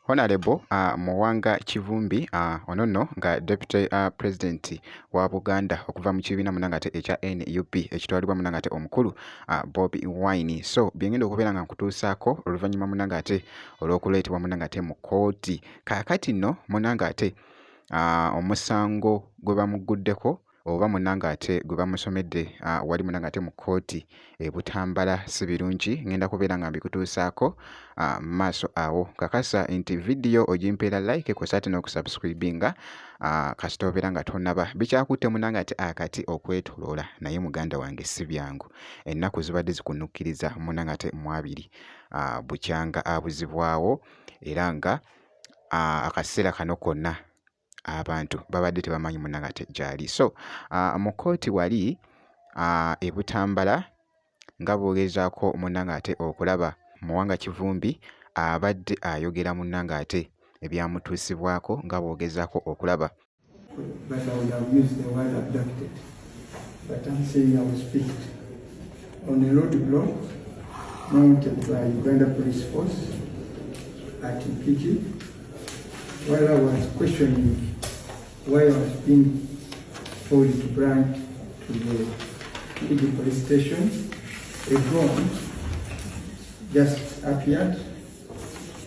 Honorable Muwanga Kivumbi ono nno nga Deputy President wa Buganda okuva mu kibiina munangate ekya NUP ekitwalibwa munangate omukulu Bobi Wine. So byengenda okubeera nga nkutuusaako oluvannyuma munangate olw'okuleetebwa munangate mu kkooti. Kaakati nno munangate omusango gwe bamuguddeko oba munangate gwe bamusomedde wali munangate mu kkooti e Butambala si birungi. Ngenda kubeera nga mbikutuusaako maaso awo. Kakasa nti vidiyo ogimpeera like kw'ossa ate n'okusubscribinga kasita obeera nga tonnaba. Bikyakutte munangate akati okwetoloola naye muganda wange si byangu. Ennaku zibadde zikunukkiriza munangate mu abiri bukyanga abuzibwawo era nga akaseera kano konna abantu babadde tebamanyi munangate gyali. So mu kkooti wali e Butambala nga bw'ogezaako munangate okulaba Muwanga Kivumbi abadde ayogera munangate ebyamutuusibwako nga bw'ogezaako okulaba. But I would have used the word abducted. But I'm saying I was picked on a roadblock mounted by Uganda Police Force at Mpigi. While I was questioning why I was being told to branch to the Mpigi police station, a drone just appeared,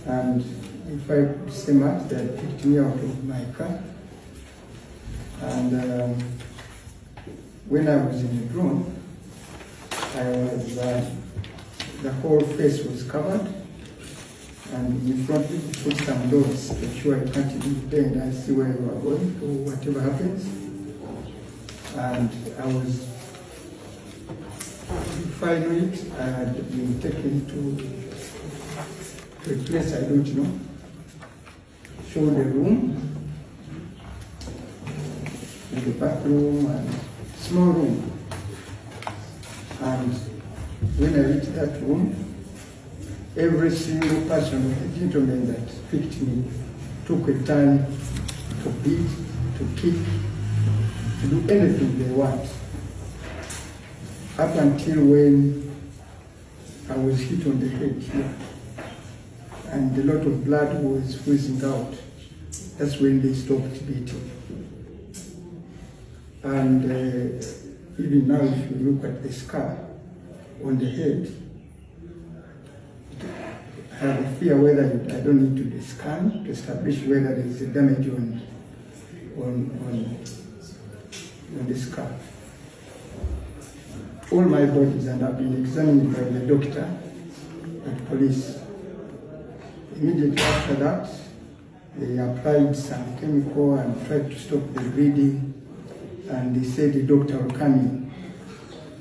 and if I could say much, they picked me out of my car. And when I was in the drone, I was the whole face was covered, and in front of me put some doors to ensure I can't independent. I see where you are going or whatever happens. And I was, if I know it, I had been taken to a place I don't know, show the room, with the bathroom and small room. And when I reached that room, every single person, the gentleman that picked me, took a turn to beat, to kick, to do anything they want. Up until when I was hit on the head here, and a lot of blood was oozing out. That's when they stopped beating. And even now, if you look at the scar on the head, I have a fear whether I don't need to do a scan to establish whether there is a damage on the scar. All my bodies, and I've been examined by the doctor and police. Immediately after that, they applied some chemical and tried to stop the bleeding, and they said the doctor will come in.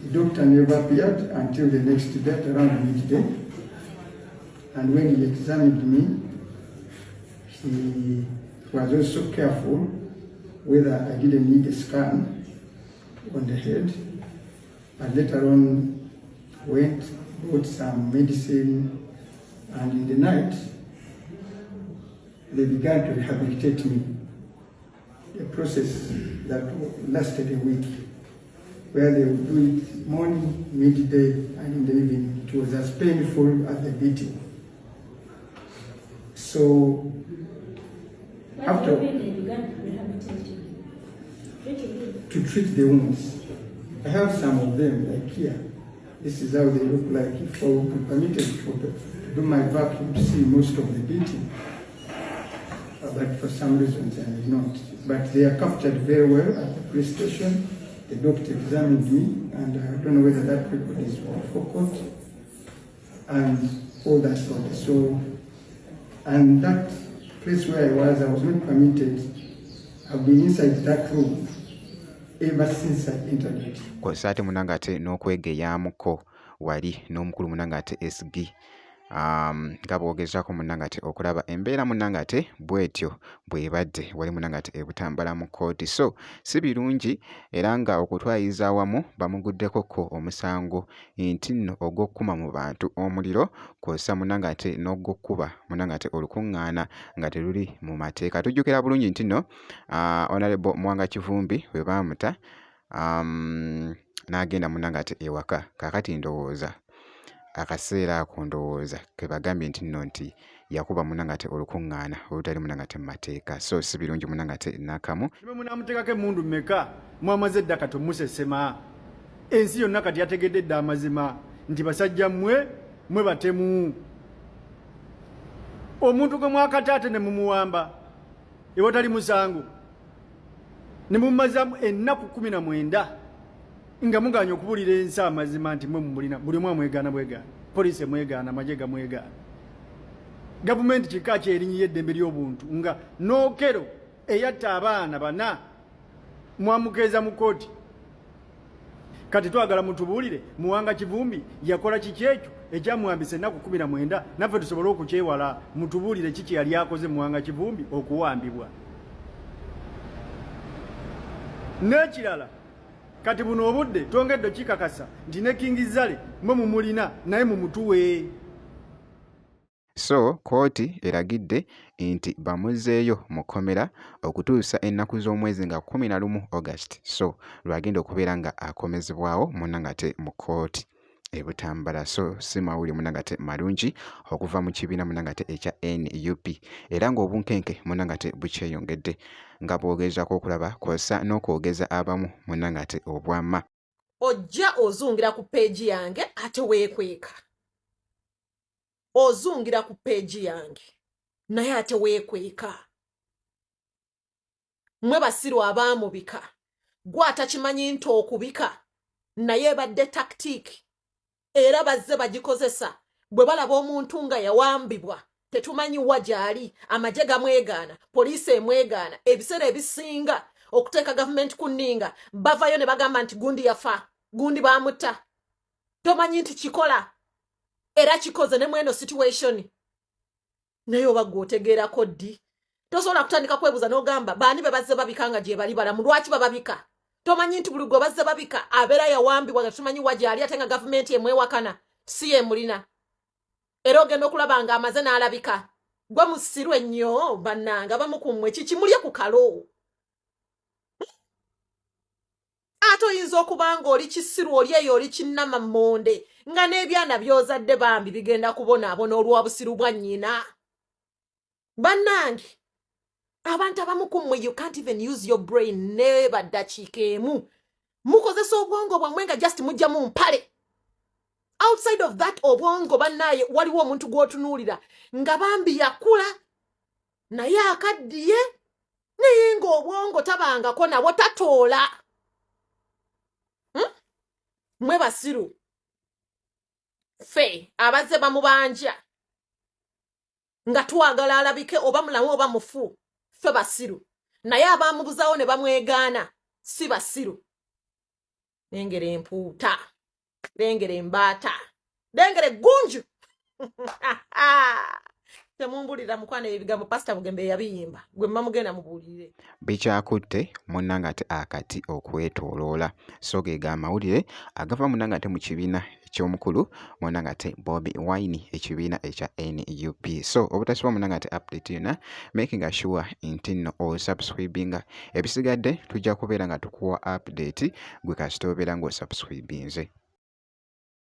The doctor never appeared until the next day, around midday. And when he examined me, he was also careful whether I didn't need a scan on the head. And later on, went, bought some medicine, and in the night, they began to rehabilitate me. A process that lasted a week, where they would do it morning, midday, and in the evening. It was as painful as the beating. So, after to treat the wounds, I have some of them, like here. This is how they look like. If I would be permitted to do my vacuum to see most of the beating, but for some reasons I did not. But they are captured very well at the police station. The doctor examined me, and I don't know whether that record is for court, and all that sort. So, and that place where I was not permitted. I've been inside that room ever since I entered it. Kw'osaate munangate n'okwegeyamuko wali n'omukulu munangate SG nga bw'ogezaako munangate okulaba embeera munangate bw'etyo bw'ebadde wali munangate e Butambala mu kkooti. So si birungi, era nga okutwayiza awamu bamuguddekoko omusango nti nno ogw'okkuma mu bantu omuliro kw'ossa munangate n'ogw'okkuba munangate olukuŋŋaana nga teruli mu mateeka. Tujjukira bulungi nti nno Honorable Muwanga Kivumbi bwe baamuta n'agenda munangate ewaka. Kaakati ndowooza akaseera ako ndowooza ke bagambye nti nno nti yakuba munangate olukuŋŋaana olutali munangate mu mateeka so si birungi munangate n'akamu. Nimwe munaamuteekako emmundu mmeka mwamaze edda kati omusesema ensi yonna kati yategedde dda amazima nti basajja mmwe batemu. Omuntu gwe mwakataate ne mumuwamba ewatali musango ne mumazamu ennaku 19 nga muganya okubuulira ensi amazima nti mwe mumulina buli omu amwegaana bwegaana, poliisi emwegaana, amagye gamwegaana, gavumenti kika kyerinnyira eddembe ly'obuntu nga nookero eyatta abaana bana mwamukeeza mu kooti. Kati twagala mutubuulire Muwanga Kivumbi yakola kiki ekyo ekyamwambisa ennaku 19 naffe tusobole okukyewala. Mutubuulire kiki yali akoze Muwanga Kivumbi okuwambibwa. N'ekirala kati buno obudde twongedde kikakasa nti ne King Zale mwe mumulina naye mumutuwe. So kooti eragidde nti bamuzzeeyo mu kkomera okutuusa ennaku z'omwezi nga 11 August. So lwagenda okubeera nga akomezebwawo munangate mu kooti e Butambala. So si mawulire munangate malungi okuva mu kibiina munangate ekya NUP era ng'obunkenke munangate bukyeyongedde nga bwogezako okulaba kw'ossa n'okwogeza abamu munangate obwama. Ojja ozungira ku peegi yange ate weekweka. Ozungira ku peegi yange naye ate weekweka. Mwe basiru abaamubika gwe atakimanyi nti okubika naye badde taktiiki era bazze bagikozesa bwe balaba omuntu nga yawambibwa tetumanyi wa gy'ali, amagye gamwegaana, poliisi emwegaana, ebiseera ebisinga okuteeka gavumenti ku nninga bavayo ne bagamba nti gundi yafa, gundi baamutta. Tomanyi nti kikola era kikoze ne mweno situation naye oba gw'otegeerako ddi. Tosobola kutandika kwebuuza n'ogamba baani be bazze babika nga gye bali balamu, lwaki bababika? Tomanyi nti buli gwe bazze babika abeera yawambibwa nga tumanyi wa gy'ali ate nga gavumenti emwewakana si yemulina era ogenda okulaba nga amaze n'alabika. Gwe musiru ennyo bannanga bamukummwe kikimulye ku kalo. Ate oyinza okuba ng'oli kisiru oli eyo oli kinnama mmonde nga n'ebyana by'ozadde bambi bigenda kubonaabona olwa busiru bwa nnyina. Bannange abantu abamukummwe you can't even use your brain ne baddakiika emu mukozesa obwongo bwammwe nga just mujja mu mpale. Outside of that obwongo bannaye waliwo omuntu gw'otunuulira nga bambi yakula naye akaddiye naye ng'obwongo tabangako nabwo tatoola. Mwe basiru ffe abazze bamubanja nga twagala alabike oba mulamu oba mufu, ffe basiru naye abamubuzaawo ne bamwegaana si basiru. Lengera empuuta, lengera embaata, lengera eggunju. Temumbulira mukwana ebigambo Pastor Bugembe yabiyimba gwe mma mugenda mubuulire. Bikyakutte munnangate akati okwetooloola. So ge amawulire agava munnangate mu kibiina eky'omukulu munnangate Bobi Wine ekibiina ekya NUP. So obutasiba munnangate update yonna making sure nti nno osubscribinga. Ebisigadde tujja kubeera nga tukuwa update gwe kasita obeera ng'osubscribinze.